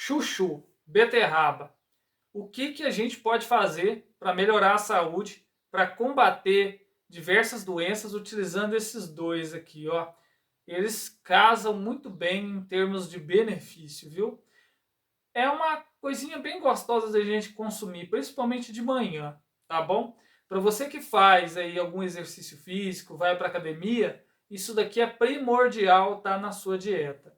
Chuchu, beterraba. O que a gente pode fazer para melhorar a saúde, para combater diversas doenças utilizando esses dois aqui, ó. Eles casam muito bem em termos de benefício, viu? É uma coisinha bem gostosa da gente consumir, principalmente de manhã, tá bom? Para você que faz aí algum exercício físico, vai para academia, isso daqui é primordial tá na sua dieta.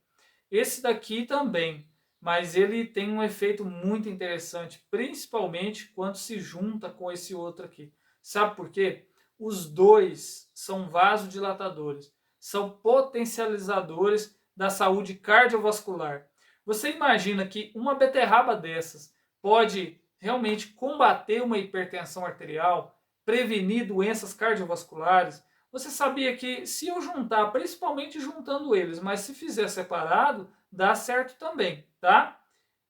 Esse daqui também, mas ele tem um efeito muito interessante, principalmente quando se junta com esse outro aqui. Sabe por quê? Os dois são vasodilatadores, são potencializadores da saúde cardiovascular. Você imagina que uma beterraba dessas pode realmente combater uma hipertensão arterial, prevenir doenças cardiovasculares? Você sabia que se eu juntar, principalmente juntando eles, mas se fizer separado, dá certo também, tá?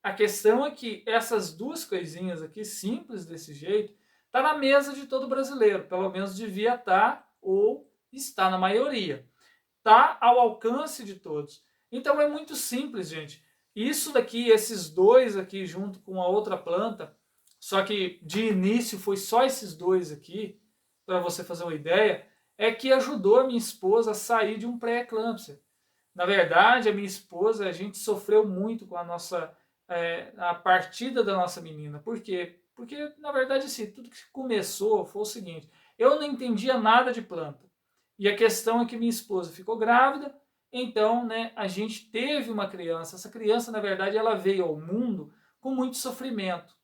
A questão é que essas duas coisinhas aqui, simples desse jeito, tá na mesa de todo brasileiro, pelo menos devia estar ou está na maioria. Tá ao alcance de todos. Então é muito simples, gente. Isso daqui, esses dois aqui junto com a outra planta, só que de início foi só esses dois aqui, para você fazer uma ideia, é que ajudou a minha esposa a sair de um pré-eclâmpsia. Na verdade, a minha esposa, a gente sofreu muito com a nossa a partida da nossa menina. Por quê? Porque, na verdade, assim, tudo que começou foi o seguinte: eu não entendia nada de planta. E a questão é que minha esposa ficou grávida, então, né, a gente teve uma criança. Essa criança, na verdade, ela veio ao mundo com muito sofrimento.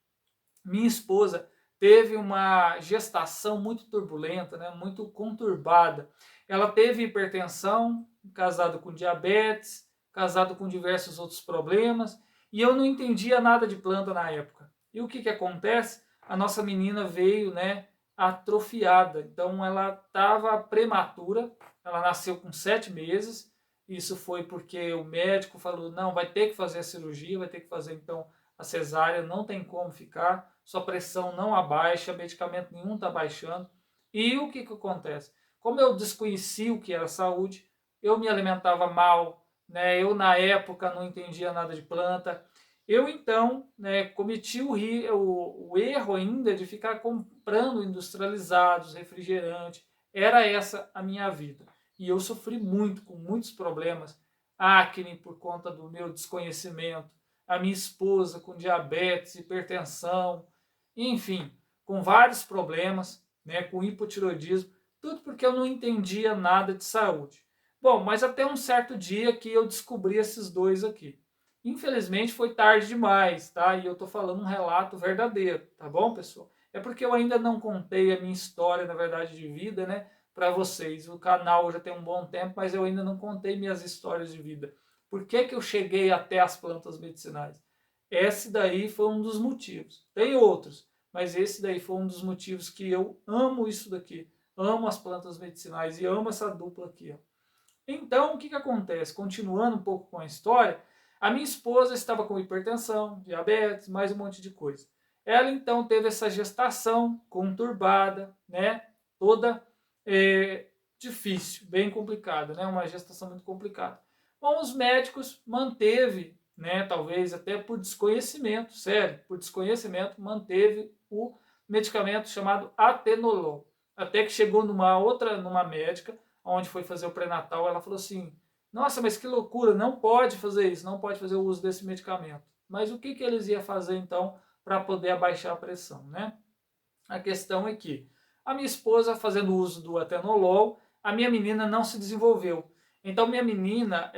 Minha esposa teve uma gestação muito turbulenta, né, muito conturbada. Ela teve hipertensão, casado com diabetes, casado com diversos outros problemas, e eu não entendia nada de planta na época. E o que acontece? A nossa menina veio, né, atrofiada. Então ela estava prematura, ela nasceu com 7 meses. Isso foi porque o médico falou: não, vai ter que fazer a cirurgia, vai ter que fazer então a cesárea, não tem como ficar, sua pressão não abaixa, medicamento nenhum está baixando. E o que acontece? Como eu desconheci o que era saúde, eu me alimentava mal, né? Eu na época não entendia nada de planta. Eu então, né, cometi o erro ainda de ficar comprando industrializados, refrigerante. Era essa a minha vida. E eu sofri muito, com muitos problemas, acne por conta do meu desconhecimento, a minha esposa com diabetes, hipertensão, enfim, com vários problemas, né, com hipotiroidismo, tudo porque eu não entendia nada de saúde. Bom, mas até um certo dia que eu descobri esses dois aqui. Infelizmente foi tarde demais, tá? E eu tô falando um relato verdadeiro, tá bom, pessoal? É porque eu ainda não contei a minha história, na verdade, de vida, né, para vocês. O canal já tem um bom tempo, mas eu ainda não contei minhas histórias de vida. Por que eu cheguei até as plantas medicinais? Esse daí foi um dos motivos. Tem outros, mas esse daí foi um dos motivos que eu amo isso daqui. Amo as plantas medicinais e amo essa dupla aqui, ó. Então, o que acontece? Continuando um pouco com a história, a minha esposa estava com hipertensão, diabetes, mais um monte de coisa. Ela então teve essa gestação conturbada, né? Toda difícil, bem complicada, né? Uma gestação muito complicada. Bom, os médicos manteve, né? Talvez até por desconhecimento, sério, por desconhecimento, manteve o medicamento chamado atenolol. Até que chegou numa médica, onde foi fazer o pré-natal, ela falou assim: nossa, mas que loucura, não pode fazer isso, não pode fazer o uso desse medicamento. Mas o que eles iam fazer então para poder abaixar a pressão, né? A questão é que a minha esposa, fazendo uso do atenolol, a minha menina não se desenvolveu. Então, minha menina,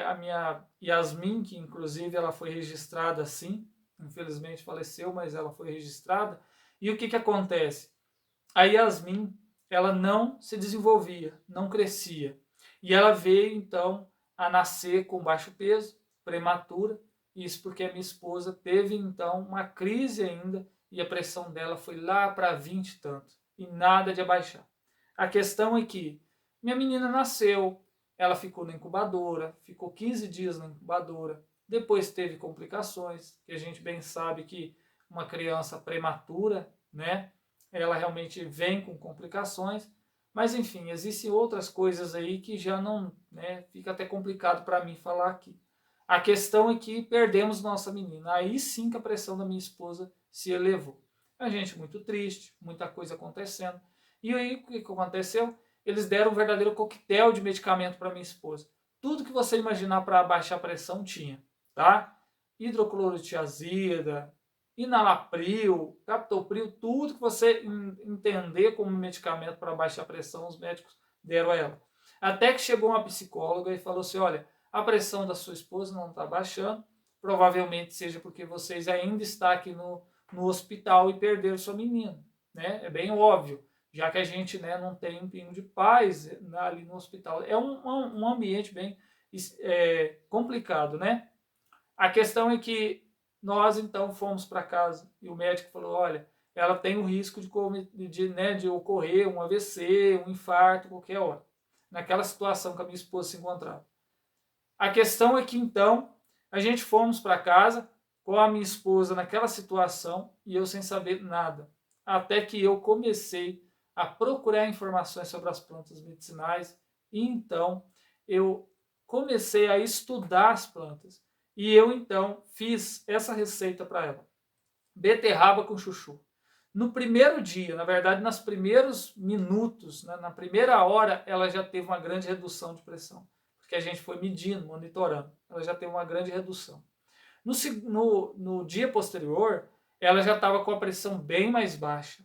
a minha Yasmin, que inclusive ela foi registrada assim, infelizmente faleceu, mas ela foi registrada. E o que acontece? A Yasmin, ela não se desenvolvia, não crescia. E ela veio, então, a nascer com baixo peso, prematura. Isso porque a minha esposa teve, então, uma crise ainda e a pressão dela foi lá para 20 e tanto. E nada de abaixar. A questão é que minha menina nasceu, ela ficou na incubadora, ficou 15 dias na incubadora, depois teve complicações, que a gente bem sabe que uma criança prematura, né, ela realmente vem com complicações, mas enfim, existem outras coisas aí que já não, né, fica até complicado para mim falar aqui. A questão é que perdemos nossa menina. Aí sim que a pressão da minha esposa se elevou. A gente muito triste, muita coisa acontecendo. E aí o que aconteceu? Eles deram um verdadeiro coquetel de medicamento para minha esposa. Tudo que você imaginar para baixar a pressão tinha, tá? Hidroclorotiazida, Enalapril, Captopril, tudo que você entender como medicamento para baixar a pressão, os médicos deram a ela. Até que chegou uma psicóloga e falou assim, olha, a pressão da sua esposa não está baixando, provavelmente seja porque vocês ainda estão aqui no hospital e perderam sua menina, né? É bem óbvio, já que a gente, né, não tem um pingo de paz ali no hospital. É um ambiente bem complicado, né? A questão é que nós então fomos para casa e o médico falou, olha, ela tem o risco de ocorrer um AVC, um infarto, qualquer hora. Naquela situação que a minha esposa se encontrava. A questão é que então a gente fomos para casa com a minha esposa naquela situação e eu sem saber nada. Até que eu comecei a procurar informações sobre as plantas medicinais e então eu comecei a estudar as plantas. E eu então fiz essa receita para ela. Beterraba com chuchu. No primeiro dia, na verdade, nos primeiros minutos, né, na primeira hora, ela já teve uma grande redução de pressão. Porque a gente foi medindo, monitorando. Ela já teve uma grande redução. No dia posterior, ela já estava com a pressão bem mais baixa,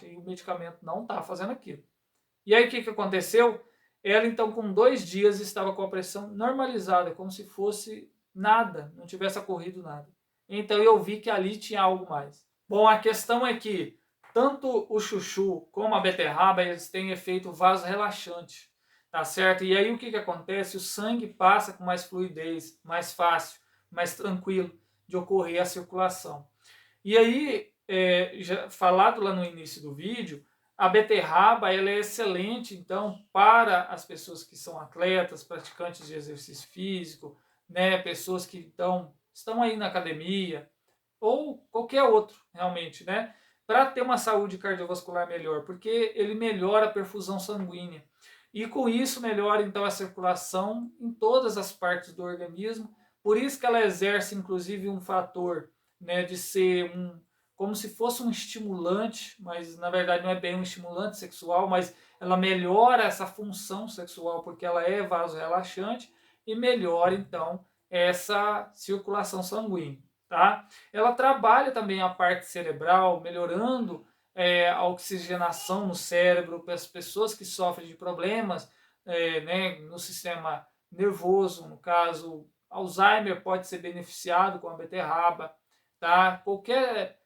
e o medicamento não estava fazendo aquilo. E aí o que aconteceu? Ela então com 2 dias estava com a pressão normalizada, como se fosse nada, não tivesse ocorrido nada. Então eu vi que ali tinha algo mais. Bom, a questão é que tanto o chuchu como a beterraba, eles têm efeito vasorelaxante, tá certo? E aí o que acontece? O sangue passa com mais fluidez, mais fácil, mais tranquilo de ocorrer a circulação. E aí, já falado lá no início do vídeo, a beterraba ela é excelente, então, para as pessoas que são atletas, praticantes de exercício físico, né, pessoas que estão aí na academia, ou qualquer outro, realmente, né, para ter uma saúde cardiovascular melhor, porque ele melhora a perfusão sanguínea. E com isso melhora, então, a circulação em todas as partes do organismo. Por isso que ela exerce, inclusive, um fator, né, de ser como se fosse um estimulante, mas na verdade não é bem um estimulante sexual, mas ela melhora essa função sexual porque ela é vasorelaxante e melhora então essa circulação sanguínea, tá? Ela trabalha também a parte cerebral, melhorando a oxigenação no cérebro para as pessoas que sofrem de problemas né, no sistema nervoso, no caso Alzheimer pode ser beneficiado com a beterraba, tá? Qualquer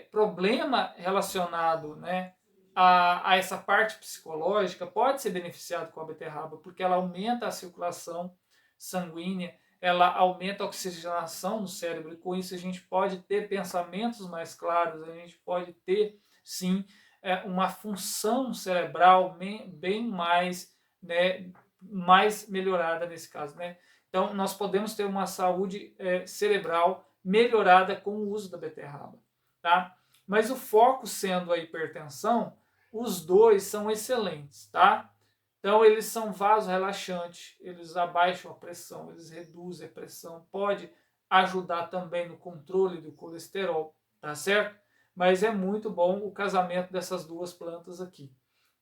problema relacionado, né, a essa parte psicológica pode ser beneficiado com a beterraba, porque ela aumenta a circulação sanguínea, ela aumenta a oxigenação no cérebro, e com isso a gente pode ter pensamentos mais claros, a gente pode ter, sim, uma função cerebral bem mais, né, mais melhorada nesse caso, né? Então, nós podemos ter uma saúde cerebral melhorada com o uso da beterraba, tá? Mas o foco sendo a hipertensão, os dois são excelentes, tá? Então, eles são vasorelaxantes, eles abaixam a pressão, eles reduzem a pressão, pode ajudar também no controle do colesterol, tá certo? Mas é muito bom o casamento dessas duas plantas aqui,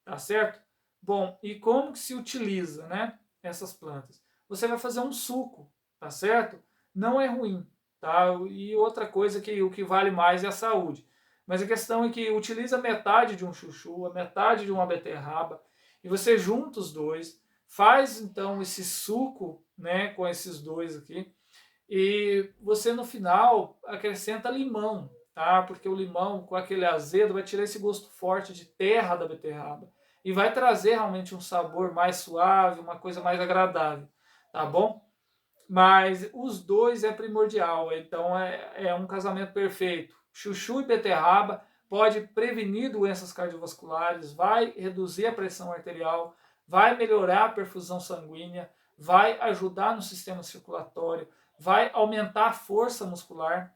tá certo? Bom, e como que se utiliza, né, essas plantas? Você vai fazer um suco, tá certo? Não é ruim, tá? E outra coisa que o que vale mais é a saúde. Mas a questão é que utiliza metade de um chuchu, a metade de uma beterraba, e você junta os dois, faz então esse suco, né, com esses dois aqui, e você no final acrescenta limão, tá? Porque o limão com aquele azedo vai tirar esse gosto forte de terra da beterraba e vai trazer realmente um sabor mais suave, uma coisa mais agradável, tá bom? Mas os dois é primordial, então é um casamento perfeito. Chuchu e beterraba pode prevenir doenças cardiovasculares, vai reduzir a pressão arterial, vai melhorar a perfusão sanguínea, vai ajudar no sistema circulatório, vai aumentar a força muscular,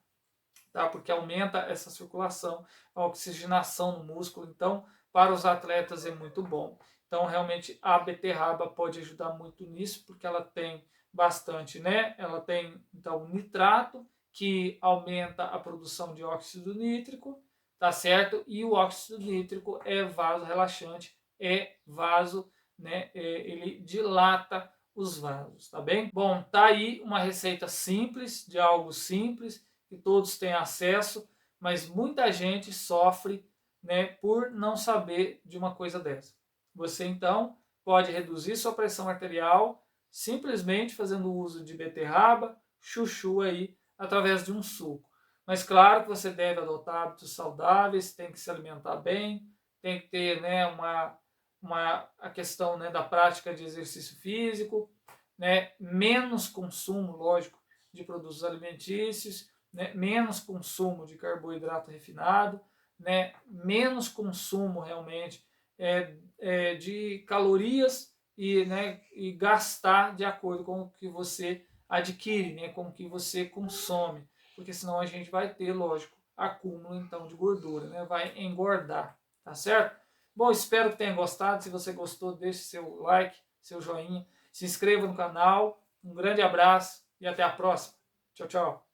tá? Porque aumenta essa circulação, a oxigenação no músculo. Então, para os atletas é muito bom. Então, realmente, a beterraba pode ajudar muito nisso, porque ela tem bastante, né? Ela tem, então, nitrato, que aumenta a produção de óxido nítrico, tá certo? E o óxido nítrico é vasorrelaxante, é vaso, né? Ele dilata os vasos, tá bem? Bom, tá aí uma receita simples, de algo simples, que todos têm acesso, mas muita gente sofre, né, por não saber de uma coisa dessa. Você, então, pode reduzir sua pressão arterial simplesmente fazendo uso de beterraba, chuchu aí, através de um suco. Mas claro que você deve adotar hábitos saudáveis, tem que se alimentar bem, tem que ter, né, a questão, né, da prática de exercício físico, né, menos consumo, lógico, de produtos alimentícios, né, menos consumo de carboidrato refinado, né, menos consumo realmente de calorias e gastar de acordo com o que você adquire, né, com o que você consome, porque senão a gente vai ter, lógico, acúmulo então de gordura, né, vai engordar, tá certo? Bom, espero que tenha gostado. Se você gostou, deixe seu like, seu joinha, se inscreva no canal. Um grande abraço e até a próxima. Tchau, tchau.